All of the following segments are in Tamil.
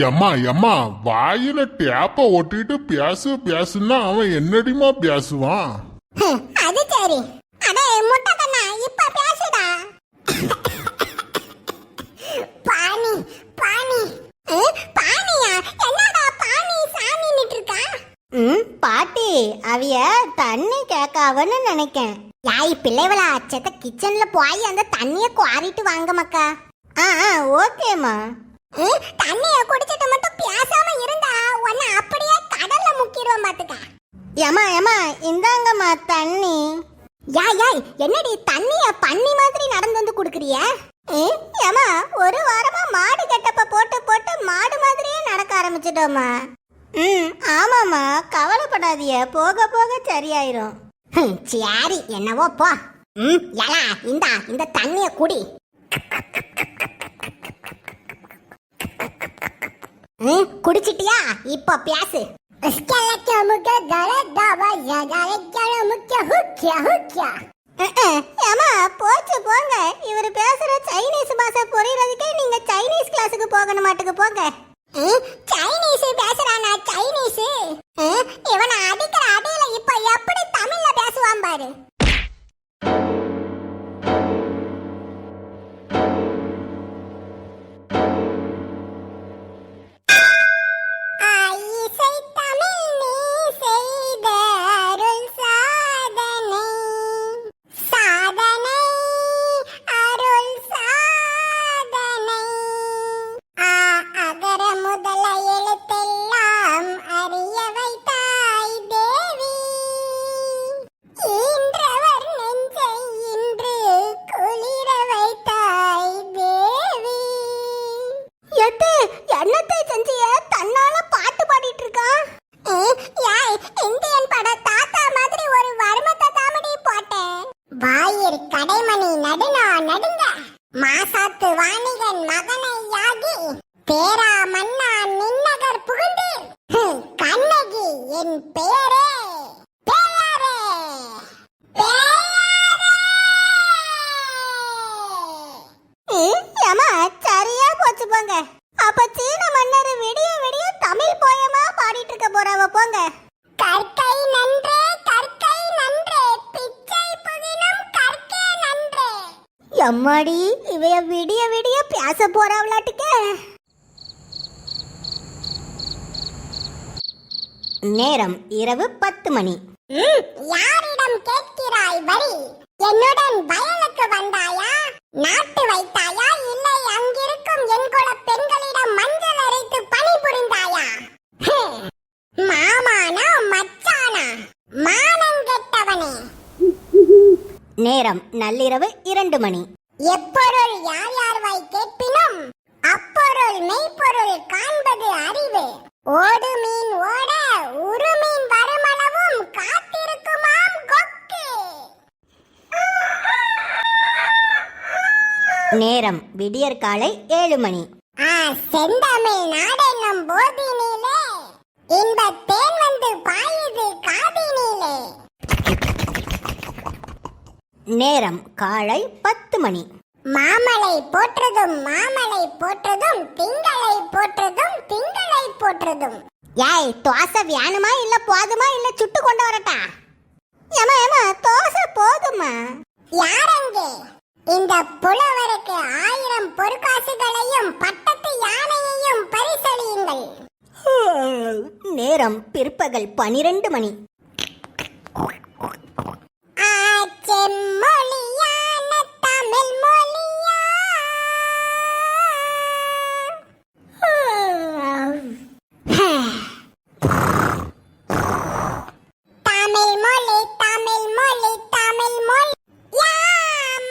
எம்மா எம்மா வாயில டேப்ப ஒட்டிட்டு பேசு பேசுன்னா அவன் என்னடிமா பேசுவான்? அது சரி. அடே முட்டை கண்ணா இப்ப பேசுடா. பானி பானி பானியா? என்னடா பானி சாமின்னுட்டு இருக்கா? பாட்டி அவிய தண்ணி கேட்காவன்னு நினைக்கேன். யாய் பிள்ளைவளா அச்சத்த கிச்சன்ல போய் அந்த தண்ணிய குவாரிட்டு வாங்க மக்கா. ஓகேம்மா. தண்ணிய குடிச்சிட்டு மட்டும் பேசாம இருந்தா உன்னை அப்படியே கடல்ல முக்கிடுவோம் பாத்துக்க. ஏமா ஏமா இந்தாங்கம்மா தண்ணி. யாய் என்னடி தண்ணிய பண்ணி மாதிரி நடந்து வந்து குடுக்குறிய? ஏமா ஒரு வாரமா மாடு கெட்டப்ப போட்டு போட்டு மாடு மாதிரியே நடக்க ஆரம்பிச்சிட்டோமா. ஆமாம்மா கவலைப்படாதீய, போக போக சரியாயிரும். சரி என்னவோ போ. ஏலா இந்த தண்ணிய குடி. குடிச்சிட்டியா? இப்ப பேசு. ஏமா போச்சு போங்க. இவர் பேசுற சைனீஸ் பாஷை புரியறதுக்கே நீங்க சைனீஸ் கிளாஸுக்கு போகணும் மாட்டுக்கு போங்க. சைனீஸ் பேசுறானா? சைனீஸ் இவனை அடிக்கிற அடியில இப்ப எப்படி தமிழ்ல பேசுவான் பாரு. கடைமணி நடுநா நடுங்க மாசாத்து வாணிகன் மகனை யாகி பேரா மன்னா நின்னகர் புகுந்தீர் கண்ணகி என் பேரே பேயாரே ஏமா சரியா போச்சு போங்க. அப்ப சீன மன்னர் விடிய விடிய தமிழ் போயமா பாடிட்டு இருக்க போறாவ போங்க. கற்கை நன்றே கற்கை நன்றே பிச்சை புதினம் கற்கே நன்றே. எம்மாடி இவைய விடிய விடிய பேச போறாவளாட்டுக்கு. நேரம் இரவு 10 மணி. யாரிடம் கேட்கிறாய் வரி? என்னுடன் வயலுக்கு வந்தாயா? நாட்டு வைத்தாயா? இல்லை அங்கிருக்கும் என் குல பெண்களிடம் மஞ்சள் அரைத்து பணி புரிந்தாயா? மாமானா மச்சானா? மானங்கெட்டவனே. நேரம் நள்ளிரவு 2 மணி. எப்பொருள் யார் யார் வாய் கேட்பினும் அப்பொருள் மெய்ப்பொருள் காண்பது அறிவு. ஓடு மீன் ஓட உரு மீன் வருமளவும் காத்திருக்குமாம் கொக்கு. நேரம் விடியற் காலை 7 மணி. செந்தமிழ் நாடென்னும் போதினிலே இன்பத் தேன் வந்து பாயுது காதினிலே. நேரம் காலை 10 மணி. மாமலை போற்றதும் மாமலை போற்றதும் திங்களை போற்றதும் திங்களை போற்றதும். ஏய் தோசை வேணுமா இல்ல போதுமா இல்ல சுட்டு கொண்டு வரட்டா? ஏமா ஏமா தோசை போதுமா. யாரங்கே? இந்த புலவருக்கு 1000 பொற்காசுகளையும் பட்டத்து யானையையும் பரிசளியுங்கள். நேரம் பிற்பகல் 12 மணி. செம்மொழியான தமிழ் மொழியா? தமிழ் மொழி தமிழ் மொழி தமிழ் மொழி யாம்.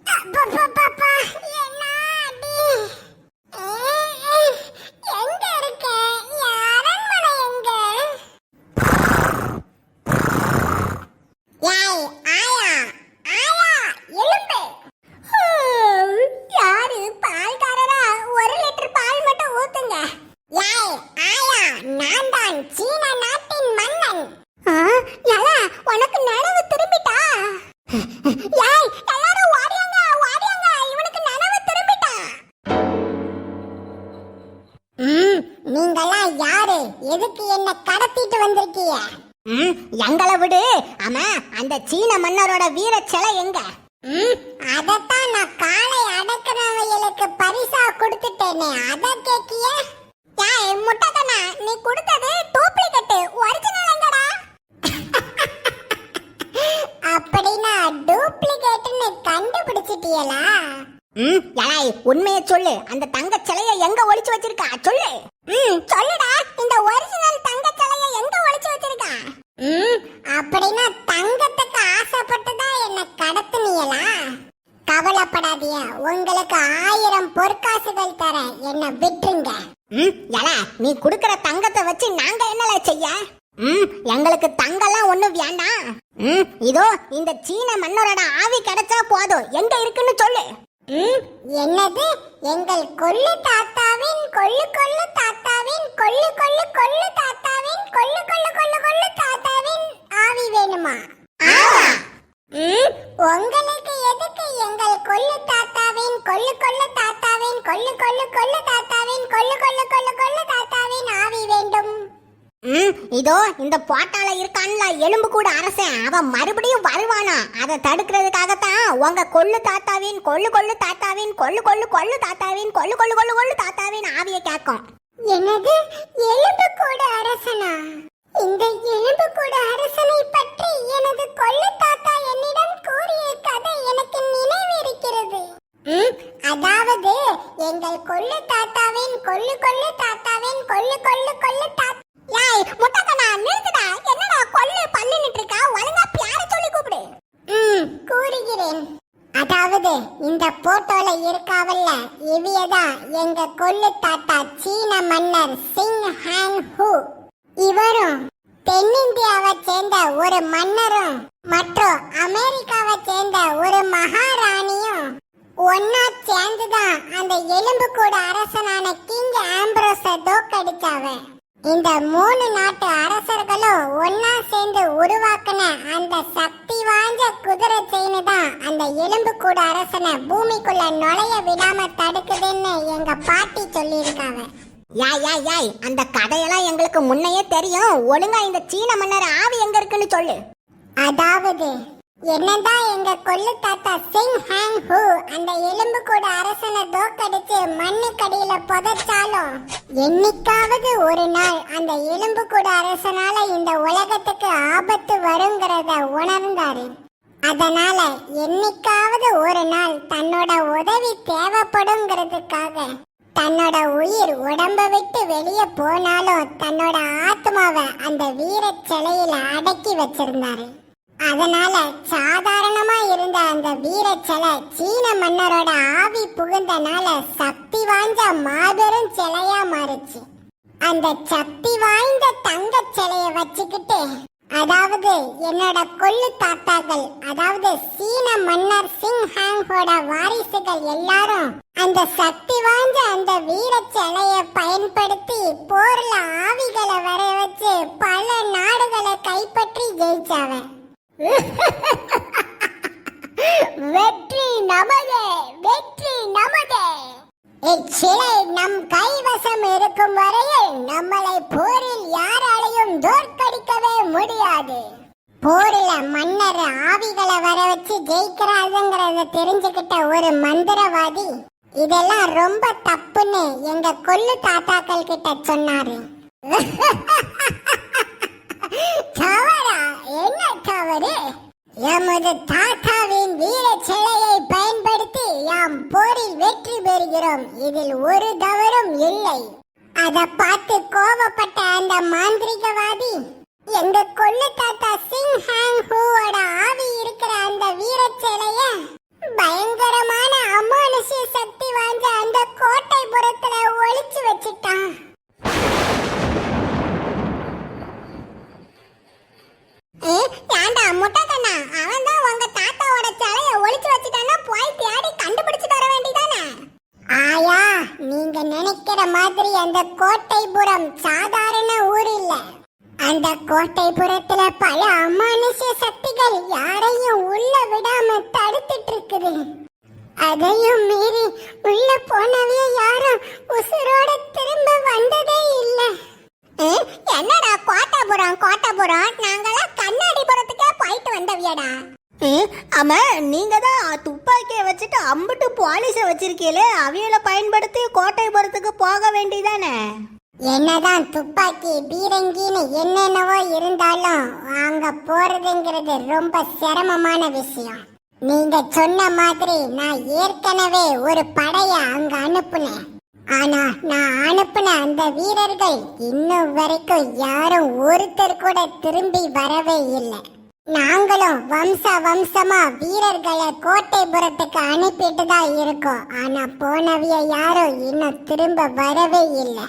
அப்பப்பப்பா என்ன அடி. எங்க இருக்க? அரண்மனை எங்க? யாய் ஆயா ஆயா எழும்பு. யாரு பால்காரரா? 1 லிட்டர் பால் மட்டும் ஊத்துங்க. யாய் ஆயா நீங்கெல்லாம் யாரு? எதுக்கு என்ன கடத்திட்டு வந்திருக்கீங்க? எங்களை விடு. ஆமா, அந்த சீன மன்னரோட வீர சிலை எங்க? அதத்தான் நான் காலை அடக்குறவங்களுக்கு பரிசா கொடுத்துட்டேனே, அத கேக்கிய? முட்டக்கண்ணா, நீ கொடுத்தது டூப்ளிகேட், ஒரிஜினல் எங்கடா? அப்படினா டூப்ளிகேட்னு கண்டுபிடிச்சிட்டீங்களா? யாய், உண்மையை சொல்லு. அந்த தங்க சிலையை எங்க ஒளிச்சு வச்சிருக்கா சொல்லு. சொல்லுடா, இந்த ஒரிஜினல் தங்க சிலையை எங்க ஒளிச்சு வச்சிருக்கா? அப்படினா தங்கத்துக்கு ஆசைப்பட்டுதான் என்ன கடத்துனீங்களா? கவலைப்படாதீங்க, உங்களுக்கு 1000 பொற்காசுகள் தர, என்ன விட்டுருங்க. நீ குடுக்கற தங்கத்தை வச்சு நாங்க என்னல செய்ய? எங்களுக்கு தங்கெல்லாம் ஒண்ணு வேண்டாம். இதோ இந்த சீன மன்னரோட ஆவி கிடைச்சா போதும். எங்க இருக்குன்னு சொல்லு. என்னது? எங்கள் கொள்ளு தாத்தாவின் கொள்ளு கொள்ளு தாத்தாவின் கொள்ளு கொள்ளு கொள்ளு தாத்தாவின் கொள்ளு கொள்ளு கொள்ளு கொள்ளு தாத்தாவின் ஆவி வேணுமா? உங்களுக்கு எதுக்கு எங்கள் கொள்ளு தாத்தாவின் கொள்ளு கொள்ளு தாத்தாவின் கொள்ளு கொள்ளு கொள்ளு தாத்தாவின் கொள்ளு கொள்ளு கொள்ளு கொள்ளு தாத்தாவின் ஆவி வேண்டும்? இதோ இந்த போட்டால இருக்கான்ல எலும்பு கூட அரசன், அவன் மறுபடியும் வருவானா. அதை தடுக்கிறதுக்காகத்தான் உங்க கொள்ளு தாத்தாவின் கொள்ளு கொள்ளு தாத்தாவின் கொள்ளு கொள்ளு கொள்ளு தாத்தாவின் கொள்ளு கொள்ளு கொள்ளு கொள்ளு தாத்தாவின் ஆவியை கேட்கும். எனது எலும்பு கூட அரசனா? இந்த எலும்பு கூட அரசனை பற்றி எனது கொள்ளு தாத்தா என்னிடம் கூறிய கதை எனக்கு நினைவிருக்கிறது. அதாவது எங்கள் கொள்ளு தாத்தாவின் கொள்ளு கொள்ளு தாத்தாவின் கொள்ளு கொள்ளு கொள்ளு தாத்தா. யாய் முட்டக்கண்ணா, நிறுத்துடா. என்னடா கொள்ளு பல்லுன்னுட்டு இருக்கா? ஒழுங்கா பியார சொல்லி கூப்பிடு. கூறுகிறேன். அதாவது இந்த போட்டோல இருக்காவல்ல, இவியதான் எங்க கொள்ளு தாத்தா சீன மன்னர் சிங் ஹாங் ஹூ. இவரும் தென்னிந்தியாவை சேர்ந்த ஒரு மன்னரும் மற்றும் அமெரிக்காவை சேர்ந்த ஒரு மகாராணியும் ஒன்னா சேர்ந்துதான் அந்த எலும்பு கூட அரசனான கிங் ஆம்ப்ரோஸ தோக்கடிச்சாவ. இந்த 3 நாட்டு அரசர்களும் ஒன்னா சேர்ந்து உருவாக்குன அந்த சக்தி வாய்ந்த குதிரை செயின் தான் அந்த எலும்பு கூட அரசனை பூமிக்குள்ள நுழைய விடாம தடுக்குதுன்னு எங்க பாட்டி சொல்லியிருக்காங்க. யாய், அந்த கதையெல்லாம் எங்களுக்கு முன்னையே தெரியும். ஒழுங்கா இந்த சீன மன்னர் ஆவி எங்க இருக்குன்னு சொல்லு. அதாவது என்னதான் எங்க கொள்ளு தாத்தா சிங் ஹாங் ஹூ அந்த எலும்பு கூட அரசனை தோக்கடிச்சு மண்ணுக்கடியில புதைச்சாலும் என்னைக்காவது ஒரு நாள் அந்த எலும்பு கூட அரசனால இந்த உலகத்துக்கு ஆபத்து வருங்கிறத உணர்ந்தாரு. அதனால என்னைக்காவது ஒரு நாள் தன்னோட உதவி தேவைப்படுங்கிறதுக்காக தன்னோட உயிர் உடம்ப விட்டு வெளியே போனாலும் தன்னோட ஆத்மாவை அந்த வீர சிலையில அடக்கி வச்சிருந்தாரு. அதனால சாதாரணமா இருந்த அந்த வீர சிலை சீன மன்னரோட ஆவி புகுந்தனால சக்தி வாய்ந்த மாபெரும் சிலையா மாறுச்சு. அந்த சக்தி வாய்ந்த தங்க சிலைய வச்சுக்கிட்டு, அதாவது என்னோட கொள்ளு தாத்தாக்கள், அதாவது சீன மன்னர் சிங் ஹாங்கோட வாரிசுகள் எல்லாரும் அந்த சக்தி வாய்ந்த அந்த வீர சிலைய பயன்படுத்தி போர்ல ஆவிகளை வர வச்சு பல நாடுகளை கைப்பற்றி ஜெயிச்சாவ. வெற்றி நமதே, வெற்றி நமதே. இச்சிலை நம் கைவசம் இருக்கும் வரையில் நம்மளை போரில் யாராலையும் தோற்கடிக்கவே முடியாது. போரில மன்னர் ஆவிகளை வர வச்சு ஜெயிக்கிறாருங்கிறத தெரிஞ்சுக்கிட்ட ஒரு மந்திரவாதி இதெல்லாம் ரொம்ப தப்புன்னு எங்க கொள்ளு தாத்தாக்கள் கிட்ட சொன்னாரு. தவறா? என்ன தவறு? எமது தாத்தாவின் வீர சிலையை பயன்படுத்தி யாம் போரில் வெற்றி பெறுகிறோம், இதில் ஒரு தவறும் இல்லை. அத பார்த்து கோபப்பட்ட அந்த மாந்திரிகவாதி எங்க கொள்ளு தாத்தா சிங் ஹாங் ஹூவோட ஆவி இருக்கிற அந்த வீர சிலைய பயங்கரமான அமானுஷ்ய சக்தி வாய்ந்த அந்த கோட்டை புறத்துல ஒளிச்சு வச்சிட்டான். ஏண்டா முட்டக்கண்ணா, அவன் தான் உங்க தாத்தாவோட சிலைய ஒளிச்சு வச்சுட்டானா, போய் தேடி கண்டுபிடிச்சு தர வேண்டியதானே? ஆயா, நீங்க நினைக்கிற மாதிரி அந்த கோட்டைபுரம் சாதாரண ஊர் இல்ல. அந்த கோட்டைபுரத்துல பல அமானுஷ்ய சக்திகள் யாரையும் உள்ள விடாம தடுத்துட்டு இருக்குது. அதையும் மீறி உள்ள போனவே யாரும் உசுரோட திரும்ப வந்ததே இல்லை. இல்ல அவியலை பயன்படுத்தி கோட்டைபுரத்துக்கு போக வேண்டியதானே. என்னதான் துப்பாக்கி பீரங்கின்னு என்னென்னவோ இருந்தாலும் அங்க போறதுங்கிறது ரொம்ப சிரமமான விஷயம். நீங்க சொன்ன மாதிரி நான் ஏற்கனவே ஒரு படைய அங்க அனுப்புனேன். ஆனா நான் அனுப்புன அந்த வீரர்கள் இன்னும் வரைக்கும் யாரும் ஒருத்தர் கூட திரும்பி வரவே இல்லை. நாங்களும் வம்சமா வீரர்களை கோட்டைபுரத்துக்கு அனுப்பிட்டு தான் இருக்கோம். ஆனா போனவிய யாரும் இன்னும் திரும்ப வரவே இல்லை.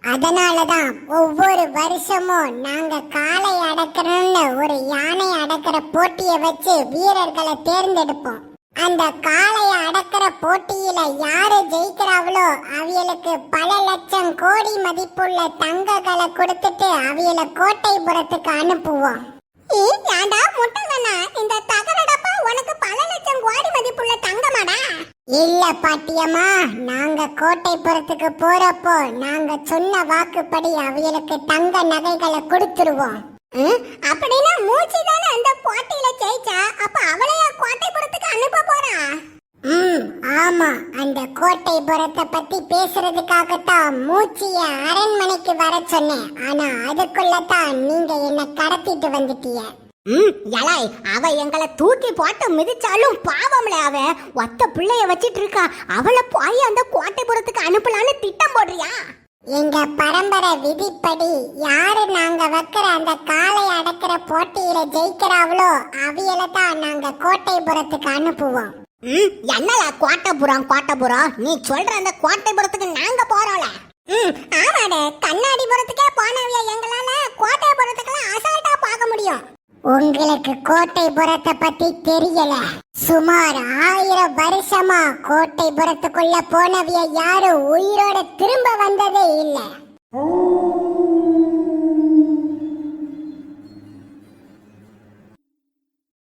அதனாலதான் ஒவ்வொரு வருஷமும் நாங்க காளை அடக்கணும்னு ஒரு யானை அடக்கிற போட்டியை வச்சு வீரர்களை தேர்ந்தெடுப்போம். அந்த காளைய அடக்கிற போட்டியில யாரு ஜெயிக்கிறாங்களோ அவியலுக்கு பல லட்சம் கோடி மதிப்புள்ள தங்கங்களை கொடுத்துட்டு அவியல கோட்டைபுரத்துக்கு அனுப்புவோம். ஏண்டா முட்டகண்ணா, இந்த தகரடப்பா உனக்கு பல லட்சம் கோடி மதிப்புள்ள தங்கமாடா? இல்ல பாட்டியம்மா, நாங்க கோட்டைபுரத்துக்கு போறப்போ நாங்க சொன்ன வாக்குப்படி அவியலுக்கு தங்க நகைகளை கொடுத்துருவோம். அப்படின்னா மூச்சு தானே அந்த போட்டியில ஜெயிச்சா, அப்ப அவளையா கோட்டைபுரத்துக்கு அனுப்ப போறா? ஆமா, அந்த கோட்டைபுரத்தை பத்தி பேசுறதுக்காகத்தான் மூச்சிய அரண்மனைக்கு வர சொன்னேன். ஆனா அதுக்குள்ளதான் நீங்க என்ன கடத்திட்டு வந்துட்டீங்க. எலாய், அவ எங்களை தூக்கி போட்டு மிதிச்சாலும் பாவம்ல. அவ ஒத்த பிள்ளைய வச்சிட்டு இருக்கா. அவளை போய் அந்த கோட்டைபுரத்துக்கு அனுப்பலான்னு திட்டம் போடுறியா? எங்க பரம்பரை விதிப்படி யாரு நாங்க வைக்கிற அந்த காளை அடக்கிற போட்டியில ஜெயிக்கிறாங்களோ அவியலை தான் நாங்க கோட்டைபுரத்துக்கு அனுப்புவோம். என்னல கோட்டைபுரம், நீ சொல்ற அந்த கோட்டைபுரத்துக்கு நாங்க போறோம்ல. ஆமாடே, கண்ணாடிபுரத்துக்கே போனவிய எங்களால கோட்டைபுரத்துக்குலாம் அசால்ட்டா பார்க்க முடியும். உங்களுக்கு கோட்டைபுரத்தை பத்தி தெரியல. சுமார் 1000 வருஷமா கோட்டைபுரத்துக்குள்ள போனவிய யாரும் உயிரோட திரும்ப வந்ததே இல்லை.